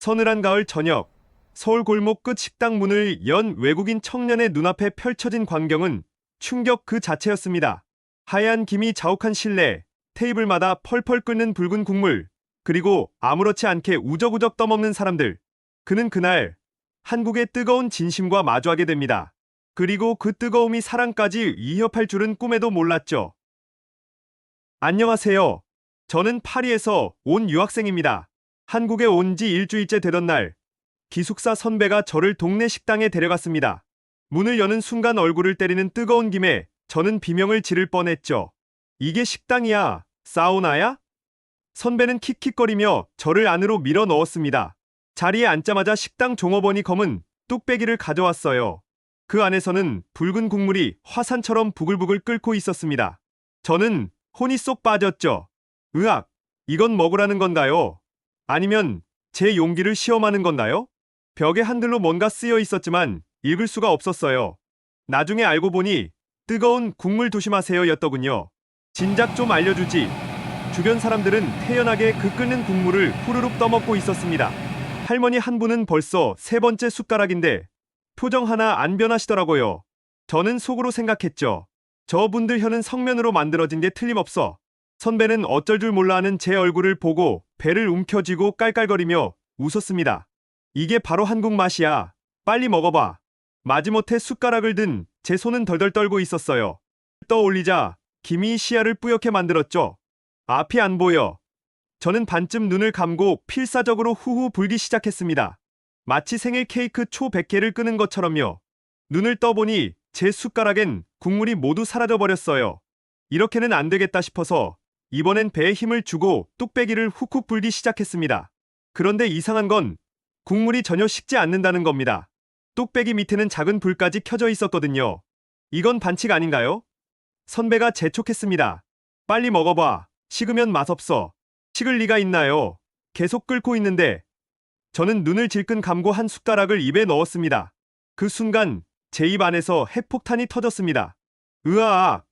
서늘한 가을 저녁, 서울 골목 끝 식당 문을 연 외국인 청년의 눈앞에 펼쳐진 광경은 충격 그 자체였습니다. 하얀 김이 자욱한 실내, 테이블마다 펄펄 끓는 붉은 국물, 그리고 아무렇지 않게 우적우적 떠먹는 사람들. 그는 그날 한국의 뜨거운 진심과 마주하게 됩니다. 그리고 그 뜨거움이 사랑까지 위협할 줄은 꿈에도 몰랐죠. 안녕하세요. 저는 파리에서 온 유학생입니다. 한국에 온 지 일주일째 되던 날, 기숙사 선배가 저를 동네 식당에 데려갔습니다. 문을 여는 순간 얼굴을 때리는 뜨거운 김에 저는 비명을 지를 뻔했죠. 이게 식당이야? 사우나야? 선배는 킥킥거리며 저를 안으로 밀어 넣었습니다. 자리에 앉자마자 식당 종업원이 검은 뚝배기를 가져왔어요. 그 안에서는 붉은 국물이 화산처럼 부글부글 끓고 있었습니다. 저는 혼이 쏙 빠졌죠. 으악, 이건 먹으라는 건가요? 아니면 제 용기를 시험하는 건가요? 벽에 한글로 뭔가 쓰여 있었지만 읽을 수가 없었어요. 나중에 알고 보니 뜨거운 국물 조심하세요 였더군요. 진작 좀 알려주지. 주변 사람들은 태연하게 그 끓는 국물을 후루룩 떠먹고 있었습니다. 할머니 한 분은 벌써 세 번째 숟가락인데 표정 하나 안 변하시더라고요. 저는 속으로 생각했죠. 저분들 혀는 성면으로 만들어진 게 틀림없어. 선배는 어쩔 줄 몰라 하는 제 얼굴을 보고 배를 움켜쥐고 깔깔거리며 웃었습니다. 이게 바로 한국 맛이야. 빨리 먹어봐. 마지못해 숟가락을 든 제 손은 덜덜 떨고 있었어요. 떠올리자 김이 시야를 뿌옇게 만들었죠. 앞이 안 보여. 저는 반쯤 눈을 감고 필사적으로 후후 불기 시작했습니다. 마치 생일 케이크 초 100개를 끄는 것처럼요. 눈을 떠보니 제 숟가락엔 국물이 모두 사라져버렸어요. 이렇게는 안 되겠다 싶어서 이번엔 배에 힘을 주고 뚝배기를 훅훅 불기 시작했습니다. 그런데 이상한 건 국물이 전혀 식지 않는다는 겁니다. 뚝배기 밑에는 작은 불까지 켜져 있었거든요. 이건 반칙 아닌가요? 선배가 재촉했습니다. 빨리 먹어봐. 식으면 맛없어. 식을 리가 있나요? 계속 끓고 있는데. 저는 눈을 질끈 감고 한 숟가락을 입에 넣었습니다. 그 순간 제 입 안에서 핵폭탄이 터졌습니다. 으아악!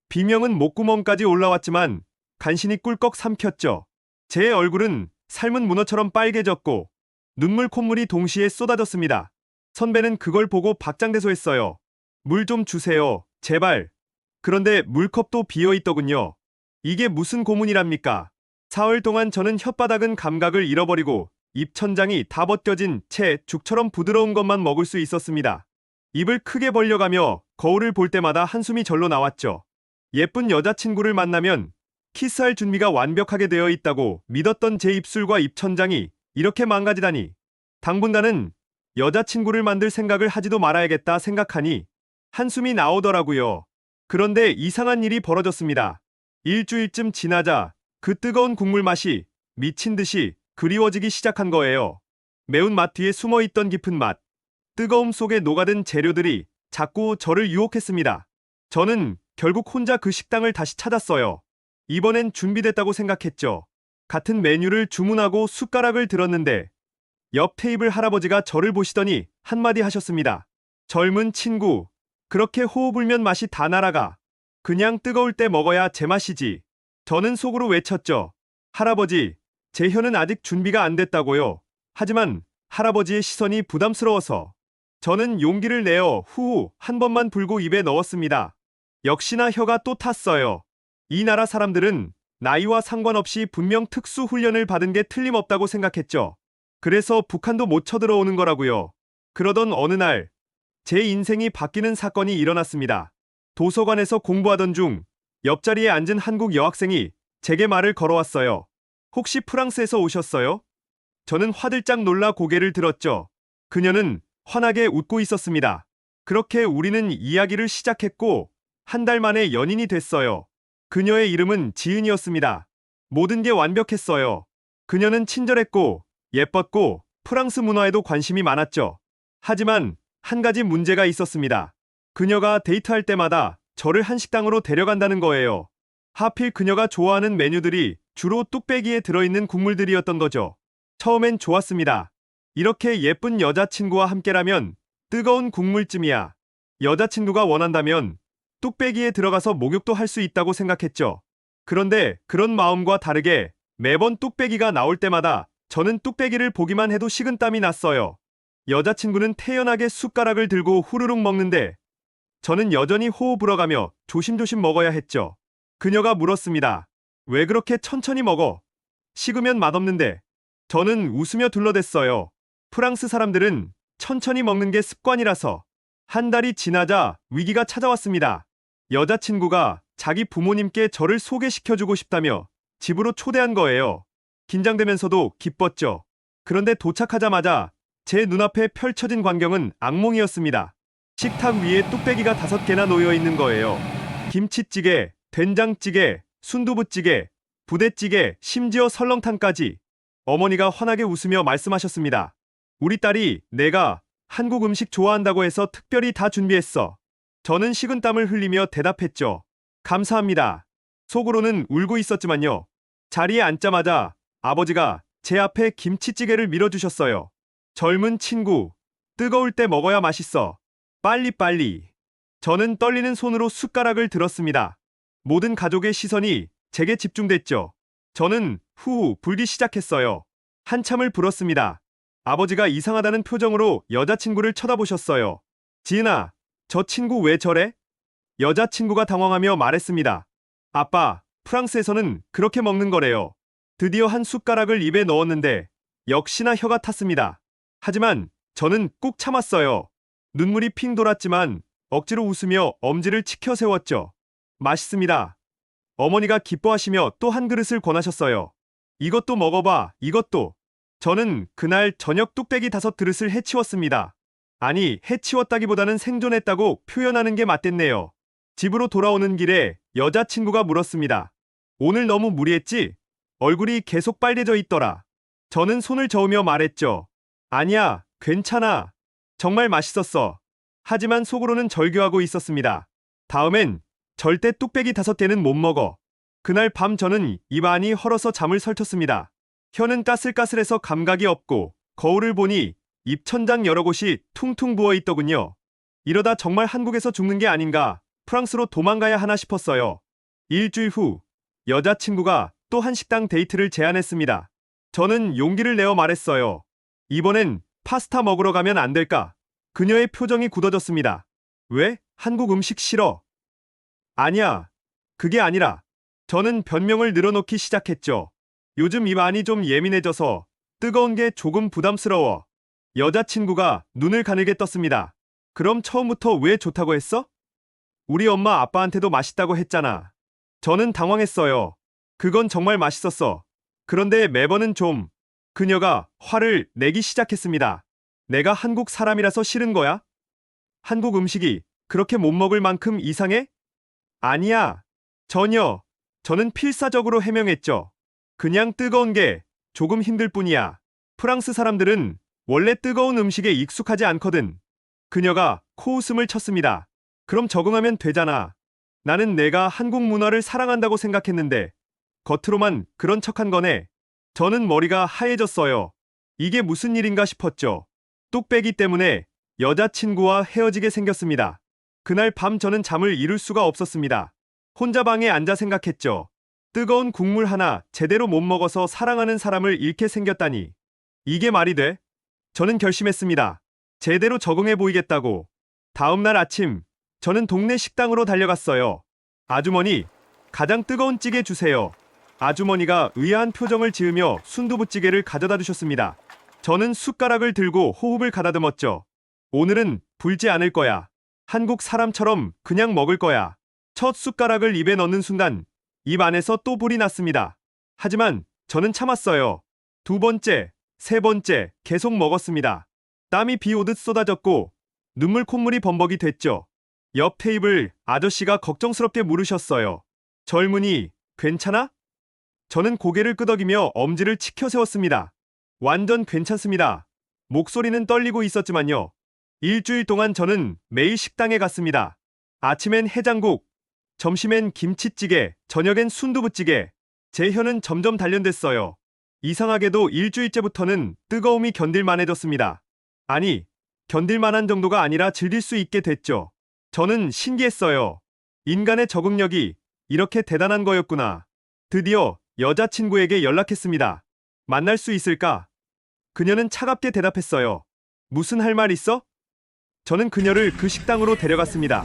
비명은 목구멍까지 올라왔지만 간신히 꿀꺽 삼켰죠. 제 얼굴은 삶은 문어처럼 빨개졌고 눈물 콧물이 동시에 쏟아졌습니다. 선배는 그걸 보고 박장대소했어요. 물 좀 주세요. 제발. 그런데 물컵도 비어있더군요. 이게 무슨 고문이랍니까? 사흘 동안 저는 혓바닥은 감각을 잃어버리고 입천장이 다 벗겨진 채 죽처럼 부드러운 것만 먹을 수 있었습니다. 입을 크게 벌려가며 거울을 볼 때마다 한숨이 절로 나왔죠. 예쁜 여자친구를 만나면 키스할 준비가 완벽하게 되어 있다고 믿었던 제 입술과 입천장이 이렇게 망가지다니. 당분간은 여자친구를 만들 생각을 하지도 말아야겠다 생각하니 한숨이 나오더라고요. 그런데 이상한 일이 벌어졌습니다. 일주일쯤 지나자 그 뜨거운 국물 맛이 미친 듯이 그리워지기 시작한 거예요. 매운맛 뒤에 숨어있던 깊은 맛, 뜨거움 속에 녹아든 재료들이 자꾸 저를 유혹했습니다. 저는 결국 혼자 그 식당을 다시 찾았어요. 이번엔 준비됐다고 생각했죠. 같은 메뉴를 주문하고 숟가락을 들었는데 옆 테이블 할아버지가 저를 보시더니 한마디 하셨습니다. 젊은 친구, 그렇게 호호 불면 맛이 다 날아가. 그냥 뜨거울 때 먹어야 제맛이지. 저는 속으로 외쳤죠. 할아버지, 제 혀는 아직 준비가 안 됐다고요. 하지만 할아버지의 시선이 부담스러워서 저는 용기를 내어 후후 한 번만 불고 입에 넣었습니다. 역시나 혀가 또 탔어요. 이 나라 사람들은 나이와 상관없이 분명 특수 훈련을 받은 게 틀림없다고 생각했죠. 그래서 북한도 못 쳐들어오는 거라고요. 그러던 어느 날 제 인생이 바뀌는 사건이 일어났습니다. 도서관에서 공부하던 중 옆자리에 앉은 한국 여학생이 제게 말을 걸어왔어요. 혹시 프랑스에서 오셨어요? 저는 화들짝 놀라 고개를 들었죠. 그녀는 환하게 웃고 있었습니다. 그렇게 우리는 이야기를 시작했고 한 달 만에 연인이 됐어요. 그녀의 이름은 지은이었습니다. 모든 게 완벽했어요. 그녀는 친절했고 예뻤고 프랑스 문화에도 관심이 많았죠. 하지만 한 가지 문제가 있었습니다. 그녀가 데이트할 때마다 저를 한식당으로 데려간다는 거예요. 하필 그녀가 좋아하는 메뉴들이 주로 뚝배기에 들어있는 국물들이었던 거죠. 처음엔 좋았습니다. 이렇게 예쁜 여자친구와 함께라면 뜨거운 국물쯤이야. 여자친구가 원한다면 뚝배기에 들어가서 목욕도 할 수 있다고 생각했죠. 그런데 그런 마음과 다르게 매번 뚝배기가 나올 때마다 저는 뚝배기를 보기만 해도 식은땀이 났어요. 여자친구는 태연하게 숟가락을 들고 후루룩 먹는데 저는 여전히 호호 불어가며 조심조심 먹어야 했죠. 그녀가 물었습니다. 왜 그렇게 천천히 먹어? 식으면 맛없는데. 저는 웃으며 둘러댔어요. 프랑스 사람들은 천천히 먹는 게 습관이라서. 한 달이 지나자 위기가 찾아왔습니다. 여자친구가 자기 부모님께 저를 소개시켜주고 싶다며 집으로 초대한 거예요. 긴장되면서도 기뻤죠. 그런데 도착하자마자 제 눈앞에 펼쳐진 광경은 악몽이었습니다. 식탁 위에 뚝배기가 5개나 놓여 있는 거예요. 김치찌개, 된장찌개, 순두부찌개, 부대찌개, 심지어 설렁탕까지. 어머니가 환하게 웃으며 말씀하셨습니다. 우리 딸이 내가 한국 음식 좋아한다고 해서 특별히 다 준비했어. 저는 식은땀을 흘리며 대답했죠. 감사합니다. 속으로는 울고 있었지만요. 자리에 앉자마자 아버지가 제 앞에 김치찌개를 밀어주셨어요. 젊은 친구, 뜨거울 때 먹어야 맛있어. 빨리빨리. 저는 떨리는 손으로 숟가락을 들었습니다. 모든 가족의 시선이 제게 집중됐죠. 저는 후후 불기 시작했어요. 한참을 불었습니다. 아버지가 이상하다는 표정으로 여자친구를 쳐다보셨어요. 지은아, 저 친구 왜 저래? 여자친구가 당황하며 말했습니다. 아빠, 프랑스에서는 그렇게 먹는 거래요. 드디어 한 숟가락을 입에 넣었는데 역시나 혀가 탔습니다. 하지만 저는 꾹 참았어요. 눈물이 핑 돌았지만 억지로 웃으며 엄지를 치켜 세웠죠. 맛있습니다. 어머니가 기뻐하시며 또 한 그릇을 권하셨어요. 이것도 먹어봐, 이것도. 저는 그날 저녁 뚝배기 5그릇을 해치웠습니다. 아니, 해치웠다기보다는 생존했다고 표현하는 게 맞겠네요. 집으로 돌아오는 길에 여자친구가 물었습니다. 오늘 너무 무리했지? 얼굴이 계속 빨개져 있더라. 저는 손을 저으며 말했죠. 아니야, 괜찮아. 정말 맛있었어. 하지만 속으로는 절규하고 있었습니다. 다음엔 절대 뚝배기 5개는 못 먹어. 그날 밤 저는 입안이 헐어서 잠을 설쳤습니다. 혀는 까슬까슬해서 감각이 없고 거울을 보니 입천장 여러 곳이 퉁퉁 부어 있더군요. 이러다 정말 한국에서 죽는 게 아닌가, 프랑스로 도망가야 하나 싶었어요. 일주일 후 여자친구가 또 한 식당 데이트를 제안했습니다. 저는 용기를 내어 말했어요. 이번엔 파스타 먹으러 가면 안 될까? 그녀의 표정이 굳어졌습니다. 왜? 한국 음식 싫어? 아니야. 그게 아니라. 저는 변명을 늘어놓기 시작했죠. 요즘 입안이 좀 예민해져서 뜨거운 게 조금 부담스러워. 여자친구가 눈을 가늘게 떴습니다. 그럼 처음부터 왜 좋다고 했어? 우리 엄마 아빠한테도 맛있다고 했잖아. 저는 당황했어요. 그건 정말 맛있었어. 그런데 매번은 좀. 그녀가 화를 내기 시작했습니다. 내가 한국 사람이라서 싫은 거야? 한국 음식이 그렇게 못 먹을 만큼 이상해? 아니야. 전혀. 저는 필사적으로 해명했죠. 그냥 뜨거운 게 조금 힘들 뿐이야. 프랑스 사람들은 원래 뜨거운 음식에 익숙하지 않거든. 그녀가 코웃음을 쳤습니다. 그럼 적응하면 되잖아. 나는 내가 한국 문화를 사랑한다고 생각했는데 겉으로만 그런 척한 거네. 저는 머리가 하얘졌어요. 이게 무슨 일인가 싶었죠. 뚝배기 때문에 여자친구와 헤어지게 생겼습니다. 그날 밤 저는 잠을 이룰 수가 없었습니다. 혼자 방에 앉아 생각했죠. 뜨거운 국물 하나 제대로 못 먹어서 사랑하는 사람을 잃게 생겼다니. 이게 말이 돼? 저는 결심했습니다. 제대로 적응해 보이겠다고. 다음 날 아침, 저는 동네 식당으로 달려갔어요. 아주머니, 가장 뜨거운 찌개 주세요. 아주머니가 의아한 표정을 지으며 순두부찌개를 가져다 주셨습니다. 저는 숟가락을 들고 호흡을 가다듬었죠. 오늘은 불지 않을 거야. 한국 사람처럼 그냥 먹을 거야. 첫 숟가락을 입에 넣는 순간 입 안에서 또 불이 났습니다. 하지만 저는 참았어요. 2번째, 3번째 계속 먹었습니다. 땀이 비 오듯 쏟아졌고 눈물 콧물이 범벅이 됐죠. 옆 테이블 아저씨가 걱정스럽게 물으셨어요. 젊은이, 괜찮아? 저는 고개를 끄덕이며 엄지를 치켜 세웠습니다. 완전 괜찮습니다. 목소리는 떨리고 있었지만요. 일주일 동안 저는 매일 식당에 갔습니다. 아침엔 해장국, 점심엔 김치찌개, 저녁엔 순두부찌개. 제 혀는 점점 단련됐어요. 이상하게도 일주일째부터는 뜨거움이 견딜만해졌습니다. 아니, 견딜만한 정도가 아니라 즐길 수 있게 됐죠. 저는 신기했어요. 인간의 적응력이 이렇게 대단한 거였구나. 드디어 여자친구에게 연락했습니다. 만날 수 있을까? 그녀는 차갑게 대답했어요. 무슨 할 말 있어? 저는 그녀를 그 식당으로 데려갔습니다.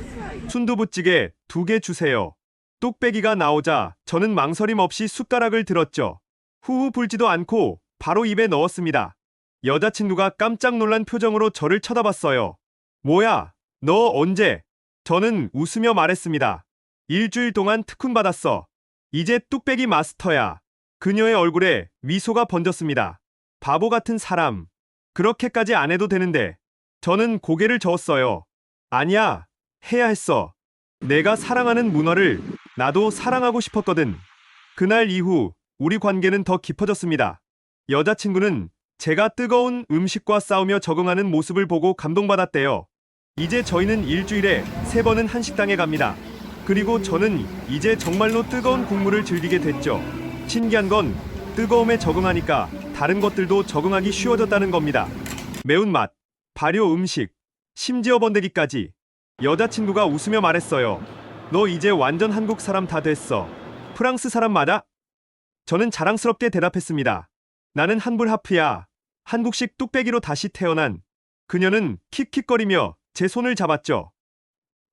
순두부찌개 2개 주세요. 뚝배기가 나오자 저는 망설임 없이 숟가락을 들었죠. 후후 불지도 않고 바로 입에 넣었습니다. 여자친구가 깜짝 놀란 표정으로 저를 쳐다봤어요. 뭐야, 너 언제? 저는 웃으며 말했습니다. 일주일 동안 특훈 받았어. 이제 뚝배기 마스터야. 그녀의 얼굴에 미소가 번졌습니다. 바보 같은 사람. 그렇게까지 안 해도 되는데. 저는 고개를 저었어요. 아니야, 해야 했어. 내가 사랑하는 문어를 나도 사랑하고 싶었거든. 그날 이후 우리 관계는 더 깊어졌습니다. 여자친구는 제가 뜨거운 음식과 싸우며 적응하는 모습을 보고 감동받았대요. 이제 저희는 일주일에 3번은 한식당에 갑니다. 그리고 저는 이제 정말로 뜨거운 국물을 즐기게 됐죠. 신기한 건 뜨거움에 적응하니까 다른 것들도 적응하기 쉬워졌다는 겁니다. 매운맛, 발효 음식, 심지어 번데기까지. 여자친구가 웃으며 말했어요. 너 이제 완전 한국 사람 다 됐어. 프랑스 사람 맞아? 저는 자랑스럽게 대답했습니다. 나는 한불하프야. 한국식 뚝배기로 다시 태어난. 그녀는 킥킥거리며 제 손을 잡았죠.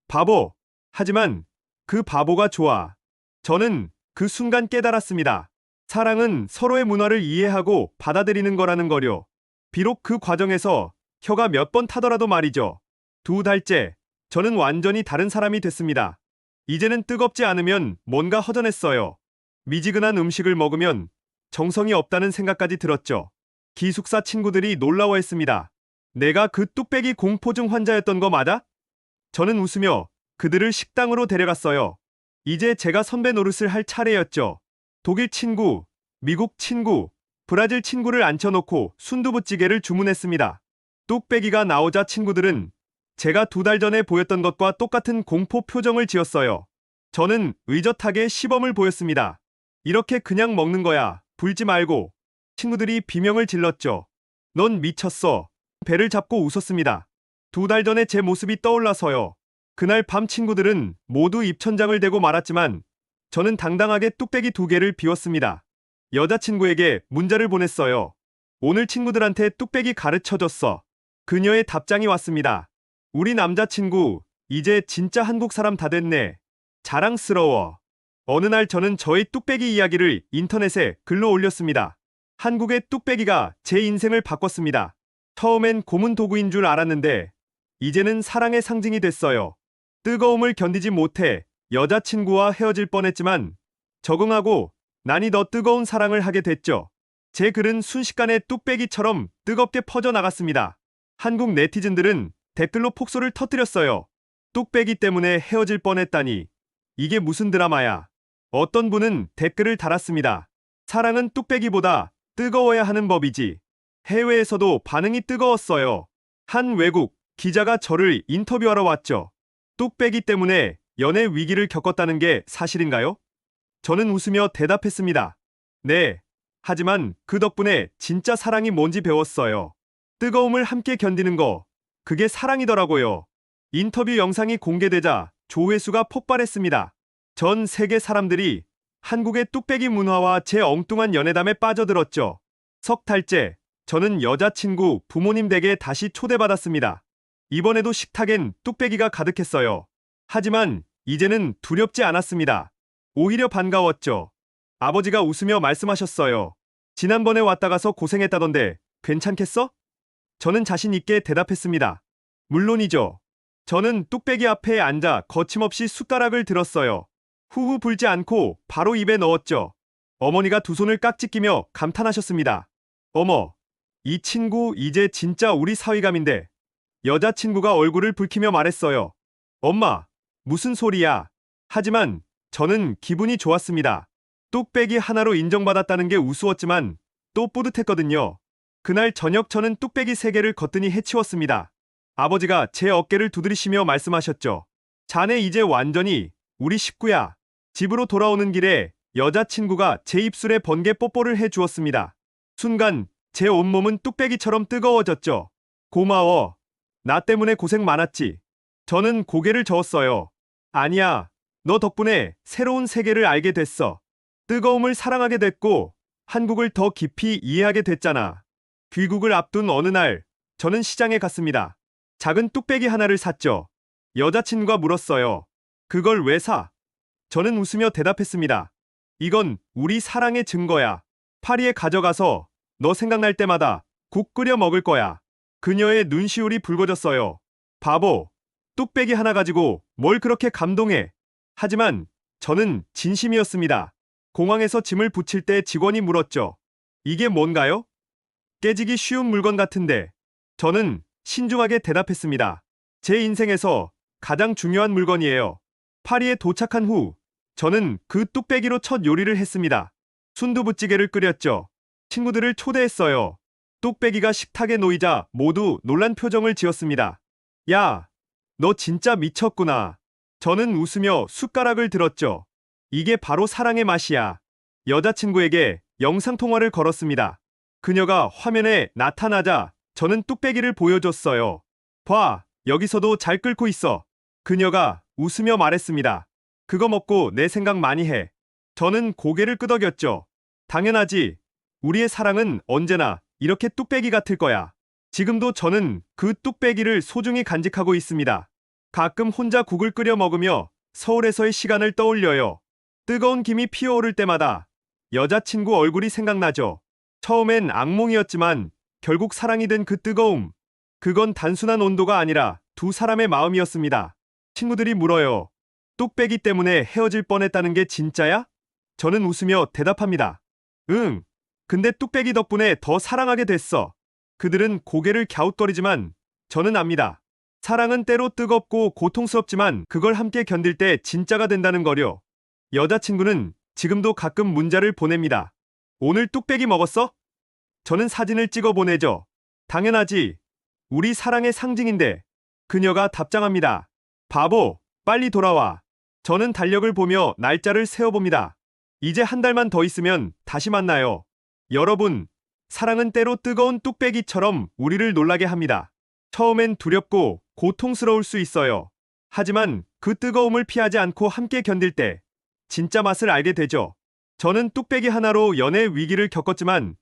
바보. 하지만 그 바보가 좋아. 저는 그 순간 깨달았습니다. 사랑은 서로의 문화를 이해하고 받아들이는 거라는 거요. 비록 그 과정에서 혀가 몇 번 타더라도 말이죠. 2달째, 저는 완전히 다른 사람이 됐습니다. 이제는 뜨겁지 않으면 뭔가 허전했어요. 미지근한 음식을 먹으면 정성이 없다는 생각까지 들었죠. 기숙사 친구들이 놀라워했습니다. 내가 그 뚝배기 공포증 환자였던 거 맞아? 저는 웃으며 그들을 식당으로 데려갔어요. 이제 제가 선배 노릇을 할 차례였죠. 독일 친구, 미국 친구, 브라질 친구를 앉혀놓고 순두부찌개를 주문했습니다. 뚝배기가 나오자 친구들은 제가 2달 전에 보였던 것과 똑같은 공포 표정을 지었어요. 저는 의젓하게 시범을 보였습니다. 이렇게 그냥 먹는 거야. 불지 말고. 친구들이 비명을 질렀죠. 넌 미쳤어. 배를 잡고 웃었습니다. 2달 전에 제 모습이 떠올라서요. 그날 밤 친구들은 모두 입천장을 대고 말았지만 저는 당당하게 뚝배기 2개를 비웠습니다. 여자친구에게 문자를 보냈어요. 오늘 친구들한테 뚝배기 가르쳐줬어. 그녀의 답장이 왔습니다. 우리 남자친구, 이제 진짜 한국 사람 다 됐네. 자랑스러워. 어느 날 저는 저의 뚝배기 이야기를 인터넷에 글로 올렸습니다. 한국의 뚝배기가 제 인생을 바꿨습니다. 처음엔 고문 도구인 줄 알았는데 이제는 사랑의 상징이 됐어요. 뜨거움을 견디지 못해 여자친구와 헤어질 뻔했지만 적응하고 난이 더 뜨거운 사랑을 하게 됐죠. 제 글은 순식간에 뚝배기처럼 뜨겁게 퍼져나갔습니다. 한국 네티즌들은 댓글로 폭소를 터뜨렸어요. 뚝배기 때문에 헤어질 뻔했다니. 이게 무슨 드라마야. 어떤 분은 댓글을 달았습니다. 사랑은 뚝배기보다 뜨거워야 하는 법이지. 해외에서도 반응이 뜨거웠어요. 한 외국 기자가 저를 인터뷰하러 왔죠. 뚝배기 때문에 연애 위기를 겪었다는 게 사실인가요? 저는 웃으며 대답했습니다. 네. 하지만 그 덕분에 진짜 사랑이 뭔지 배웠어요. 뜨거움을 함께 견디는 거, 그게 사랑이더라고요. 인터뷰 영상이 공개되자 조회수가 폭발했습니다. 전 세계 사람들이 한국의 뚝배기 문화와 제 엉뚱한 연애담에 빠져들었죠. 석 달째, 저는 여자친구, 부모님 댁에 다시 초대받았습니다. 이번에도 식탁엔 뚝배기가 가득했어요. 하지만 이제는 두렵지 않았습니다. 오히려 반가웠죠. 아버지가 웃으며 말씀하셨어요. 지난번에 왔다 가서 고생했다던데 괜찮겠어? 저는 자신 있게 대답했습니다. 물론이죠. 저는 뚝배기 앞에 앉아 거침없이 숟가락을 들었어요. 후후 불지 않고 바로 입에 넣었죠. 어머니가 2손을 깍지 끼며 감탄하셨습니다. 어머, 이 친구 이제 진짜 우리 사위감인데. 여자친구가 얼굴을 붉히며 말했어요. 엄마, 무슨 소리야. 하지만 저는 기분이 좋았습니다. 뚝배기 하나로 인정받았다는 게 우스웠지만 또 뿌듯했거든요. 그날 저녁 저는 뚝배기 3개를 거뜬히 해치웠습니다. 아버지가 제 어깨를 두드리시며 말씀하셨죠. 자네 이제 완전히 우리 식구야. 집으로 돌아오는 길에 여자친구가 제 입술에 번개 뽀뽀를 해주었습니다. 순간 제 온몸은 뚝배기처럼 뜨거워졌죠. 고마워. 나 때문에 고생 많았지. 저는 고개를 저었어요. 아니야. 너 덕분에 새로운 세계를 알게 됐어. 뜨거움을 사랑하게 됐고 한국을 더 깊이 이해하게 됐잖아. 귀국을 앞둔 어느 날, 저는 시장에 갔습니다. 작은 뚝배기 하나를 샀죠. 여자친구가 물었어요. 그걸 왜 사? 저는 웃으며 대답했습니다. 이건 우리 사랑의 증거야. 파리에 가져가서 너 생각날 때마다 국 끓여 먹을 거야. 그녀의 눈시울이 붉어졌어요. 바보, 뚝배기 하나 가지고 뭘 그렇게 감동해. 하지만 저는 진심이었습니다. 공항에서 짐을 붙일 때 직원이 물었죠. 이게 뭔가요? 깨지기 쉬운 물건 같은데. 저는 신중하게 대답했습니다. 제 인생에서 가장 중요한 물건이에요. 파리에 도착한 후 저는 그 뚝배기로 첫 요리를 했습니다. 순두부찌개를 끓였죠. 친구들을 초대했어요. 뚝배기가 식탁에 놓이자 모두 놀란 표정을 지었습니다. 야, 너 진짜 미쳤구나. 저는 웃으며 숟가락을 들었죠. 이게 바로 사랑의 맛이야. 여자친구에게 영상통화를 걸었습니다. 그녀가 화면에 나타나자 저는 뚝배기를 보여줬어요. 봐, 여기서도 잘 끓고 있어. 그녀가 웃으며 말했습니다. 그거 먹고 내 생각 많이 해. 저는 고개를 끄덕였죠. 당연하지. 우리의 사랑은 언제나 이렇게 뚝배기 같을 거야. 지금도 저는 그 뚝배기를 소중히 간직하고 있습니다. 가끔 혼자 국을 끓여 먹으며 서울에서의 시간을 떠올려요. 뜨거운 김이 피어오를 때마다 여자친구 얼굴이 생각나죠. 처음엔 악몽이었지만 결국 사랑이 된 그 뜨거움. 그건 단순한 온도가 아니라 두 사람의 마음이었습니다. 친구들이 물어요. 뚝배기 때문에 헤어질 뻔했다는 게 진짜야? 저는 웃으며 대답합니다. 응. 근데 뚝배기 덕분에 더 사랑하게 됐어. 그들은 고개를 갸웃거리지만 저는 압니다. 사랑은 때로 뜨겁고 고통스럽지만 그걸 함께 견딜 때 진짜가 된다는 거요. 여자친구는 지금도 가끔 문자를 보냅니다. 오늘 뚝배기 먹었어? 저는 사진을 찍어 보내죠. 당연하지. 우리 사랑의 상징인데. 그녀가 답장합니다. 바보, 빨리 돌아와. 저는 달력을 보며 날짜를 세어봅니다. 이제 한 달만 더 있으면 다시 만나요. 여러분, 사랑은 때로 뜨거운 뚝배기처럼 우리를 놀라게 합니다. 처음엔 두렵고 고통스러울 수 있어요. 하지만 그 뜨거움을 피하지 않고 함께 견딜 때 진짜 맛을 알게 되죠. 저는 뚝배기 하나로 연애 위기를 겪었지만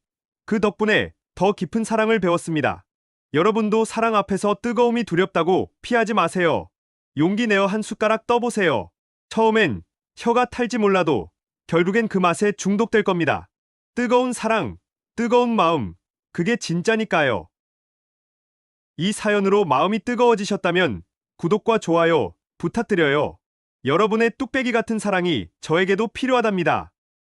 그 덕분에 더 깊은 사랑을 배웠습니다. 여러분도 사랑 앞에서 뜨거움이 두렵다고 피하지 마세요. 용기 내어 한 숟가락 떠보세요. 처음엔 혀가 탈지 몰라도 결국엔 그 맛에 중독될 겁니다. 뜨거운 사랑, 뜨거운 마음, 그게 진짜니까요. 이 사연으로 마음이 뜨거워지셨다면 구독과 좋아요 부탁드려요. 여러분의 뚝배기 같은 사랑이 저에게도 필요하답니다.